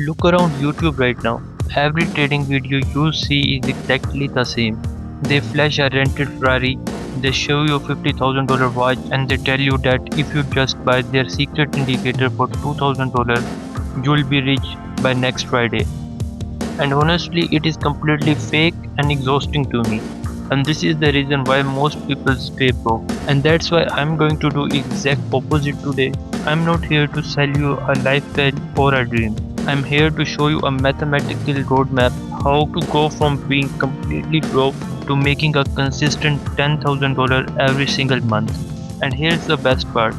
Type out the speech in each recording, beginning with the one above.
Look around YouTube right now. Every trading video you see is exactly the same. They flash a rented Ferrari, they show you a $50,000 watch, and they tell you that if you just buy their secret indicator for $2,000, you'll be rich by next Friday. And honestly, it is completely fake and exhausting to me. And this is the reason why most people stay broke. And that's why I'm going to do exact opposite today. I'm not here to sell you a lifestyle or a dream. I'm here to show you a mathematical roadmap how to go from being completely broke to making a consistent $10,000 every single month. And here's the best part.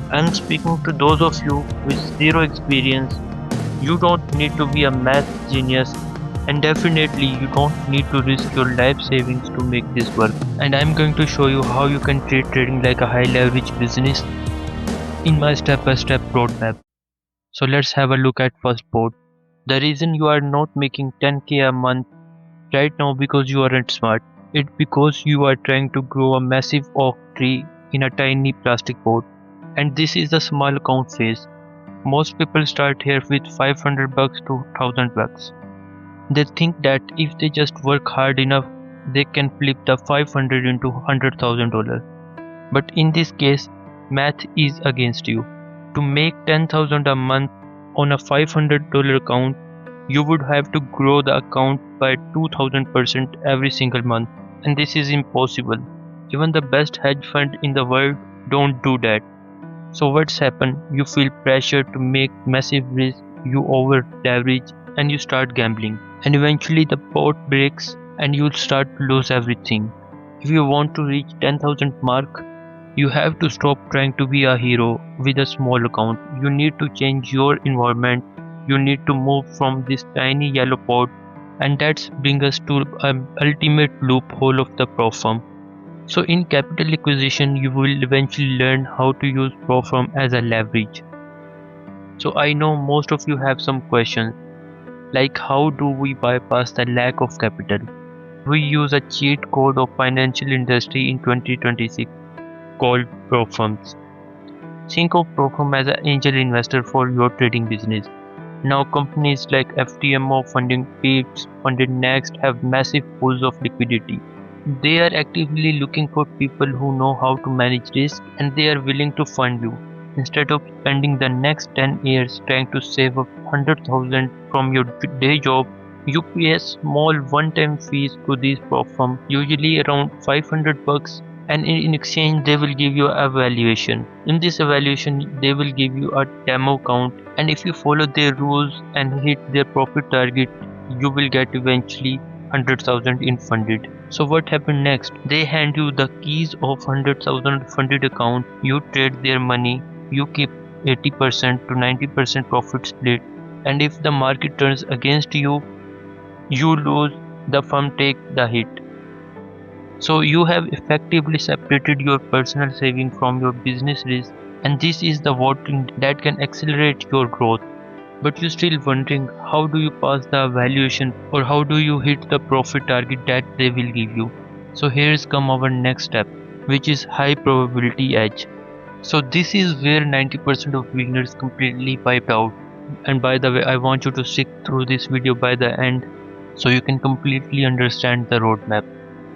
I'm speaking to those of you with zero experience. You don't need to be a math genius, and definitely you don't need to risk your life savings to make this work. And I'm going to show you how you can treat trading like a high leverage business in my step-by-step roadmap. So let's have a look at first board. The reason you are not making 10k a month right now because you aren't smart. It's because you are trying to grow a massive oak tree in a tiny plastic pot. And this is the small account phase. Most people start here with $500 to $1,000. They think that if they just work hard enough, they can flip the 500 into $100,000. But in this case, math is against you. To make 10,000 a month on a $500 account, you would have to grow the account by 2000% every single month. And this is impossible. Even the best hedge fund in the world don't do that. So what's happened? You feel pressure to make massive risk, you over leverage, and you start gambling. And eventually the pot breaks and you'll start to lose everything. If you want to reach 10,000 mark, you have to stop trying to be a hero with a small account. You need to change your environment. You need to move from this tiny yellow pot, and that's bring us to an ultimate loophole of the prop firm. So in capital acquisition, you will eventually learn how to use prop firm as a leverage. So I know most of you have some questions, like how do we bypass the lack of capital? We use a cheat code of financial industry in 2026 called prop firms. Think of prop firm as an angel investor for your trading business. Now companies like FTMO, Funding Peeps, Funded Next have massive pools of liquidity. They are actively looking for people who know how to manage risk, and they are willing to fund you. Instead of spending the next 10 years trying to save up 100,000 from your day job, you pay a small one-time fees to these prop firms, usually around $500, and in exchange they will give you a valuation. In this evaluation they will give you a demo count, and if you follow their rules and hit their profit target, you will get eventually 100,000 in funded. So what happened next? They hand you the keys of 100,000 funded account, you trade their money, you keep 80% to 90% profit split, and if the market turns against you, you lose, the firm take the hit. So you have effectively separated your personal saving from your business risk, and this is the voting that can accelerate your growth. But you're still wondering, how do you pass the evaluation, or how do you hit the profit target that they will give you? So here's come our next step, which is high probability edge. So this is where 90% of beginners completely wiped out. And by the way, I want you to stick through this video by the end so you can completely understand the roadmap.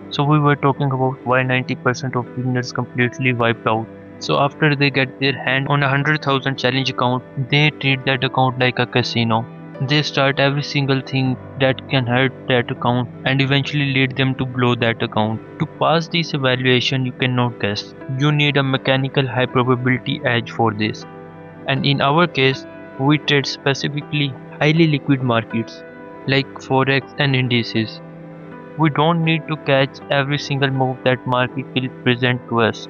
So we were talking about why 90% of beginners completely wiped out. So after they get their hand on a 100,000 challenge account, they treat that account like a casino. They start every single thing that can hurt that account and eventually lead them to blow that account. To pass this evaluation, you cannot guess. You need a mechanical high probability edge for this. And in our case, we trade specifically highly liquid markets like forex and indices. We don't need to catch every single move that market will present to us.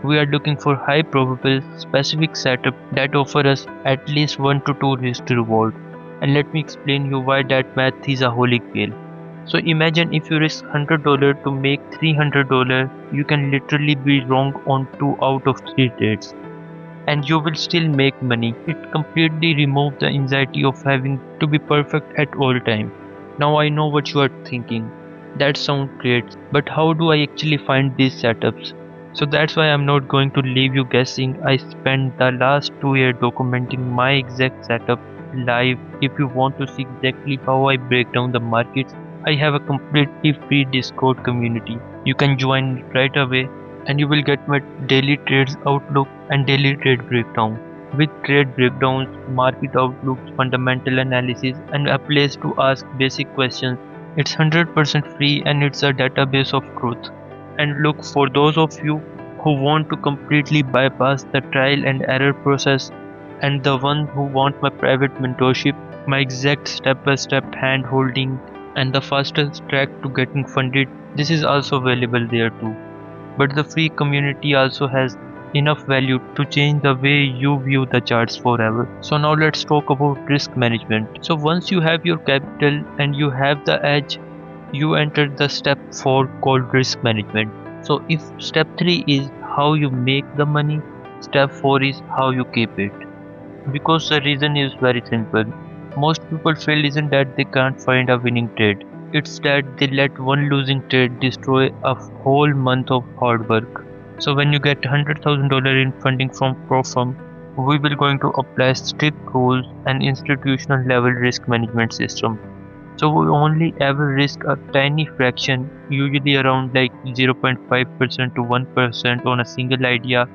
We are looking for high probable specific setup that offer us at least 1 to 2 risk to reward. And let me explain you why that math is a holy grail. So imagine if you risk $100 to make $300, you can literally be wrong on 2 out of 3 trades. And you will still make money. It completely removes the anxiety of having to be perfect at all time. Now I know what you are thinking. That sounds great, but how do I actually find these setups? So that's why I'm not going to leave you guessing. I spent the last 2 years documenting my exact setup live. If you want to see exactly how I break down the markets, I have a completely free Discord community. You can join right away and you will get my daily trades outlook and daily trade breakdown. With trade breakdowns, market outlooks, fundamental analysis, and a place to ask basic questions. It's 100% free and it's a database of truth. And look, for those of you who want to completely bypass the trial and error process and the one who want my private mentorship, my exact step-by-step hand holding and the fastest track to getting funded, this is also available there too. But the free community also has enough value to change the way you view the charts forever. So now let's talk about risk management. So once you have your capital and you have the edge, you enter the step 4 called risk management. So if step 3 is how you make the money, step 4 is how you keep it. Because the reason is very simple. Most people fail isn't that they can't find a winning trade. It's that they let one losing trade destroy a whole month of hard work. So when you get $100,000 in funding from Pro Firm, we will going to apply strict rules and institutional level risk management system. So we only ever risk a tiny fraction, usually around like 0.5% to 1% on a single idea.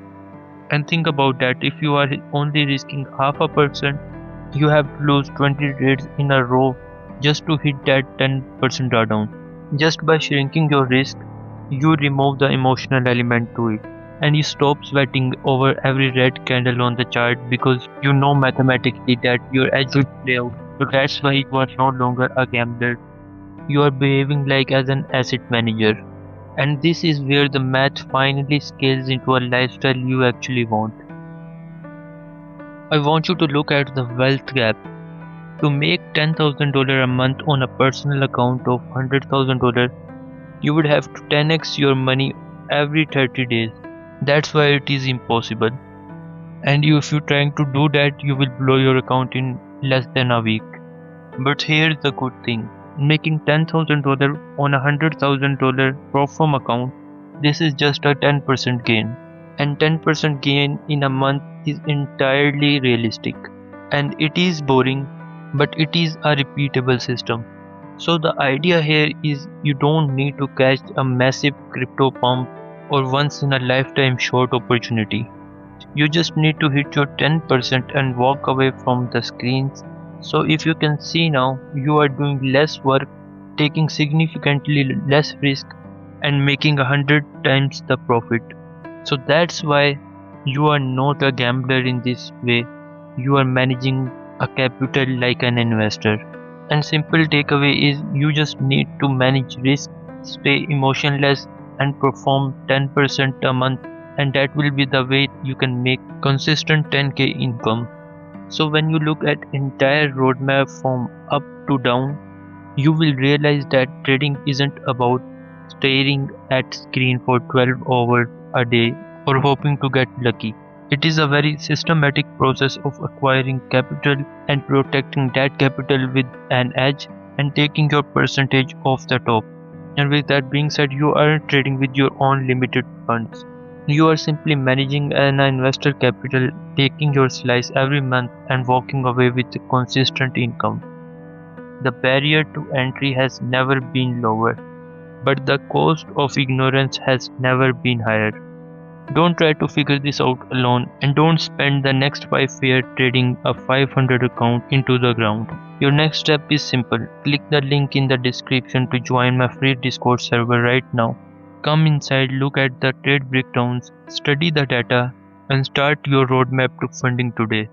And think about that, if you are only risking half a percent, you have to lose 20 trades in a row just to hit that 10% drawdown. Just by shrinking your risk, you remove the emotional element to it. And you stop sweating over every red candle on the chart because you know mathematically that your edge will play out. So that's why you are no longer a gambler. You are behaving like as an asset manager. And this is where the math finally scales into a lifestyle you actually want. I want you to look at the wealth gap. To make $10,000 a month on a personal account of $100,000, you would have to 10x your money every 30 days. That's why it is impossible. And if you're trying to do that, you will blow your account in less than a week. But here's the good thing. Making $10,000 on a $100,000 pro forma account, this is just a 10% gain. And 10% gain in a month is entirely realistic. And it is boring, but it is a repeatable system. So the idea here is you don't need to catch a massive crypto pump or once in a lifetime short opportunity. You just need to hit your 10% and walk away from the screens. So if you can see now, you are doing less work, taking significantly less risk and making 100 times the profit. So that's why you are not a gambler in this way. You are managing a capital like an investor. And simple takeaway is you just need to manage risk, stay emotionless and perform 10% a month, and that will be the way you can make consistent 10k income. So when you look at entire roadmap from up to down, you will realize that trading isn't about staring at screen for 12 hours a day or hoping to get lucky. It is a very systematic process of acquiring capital and protecting that capital with an edge and taking your percentage off the top. And with that being said, you aren't trading with your own limited funds. You are simply managing an investor capital, taking your slice every month and walking away with a consistent income. The barrier to entry has never been lower, but the cost of ignorance has never been higher. Don't try to figure this out alone and don't spend the next 5 years trading a 500 account into the ground. Your next step is simple. Click the link in the description to join my free Discord server right now. Come inside, look at the trade breakdowns, study the data and start your roadmap to funding today.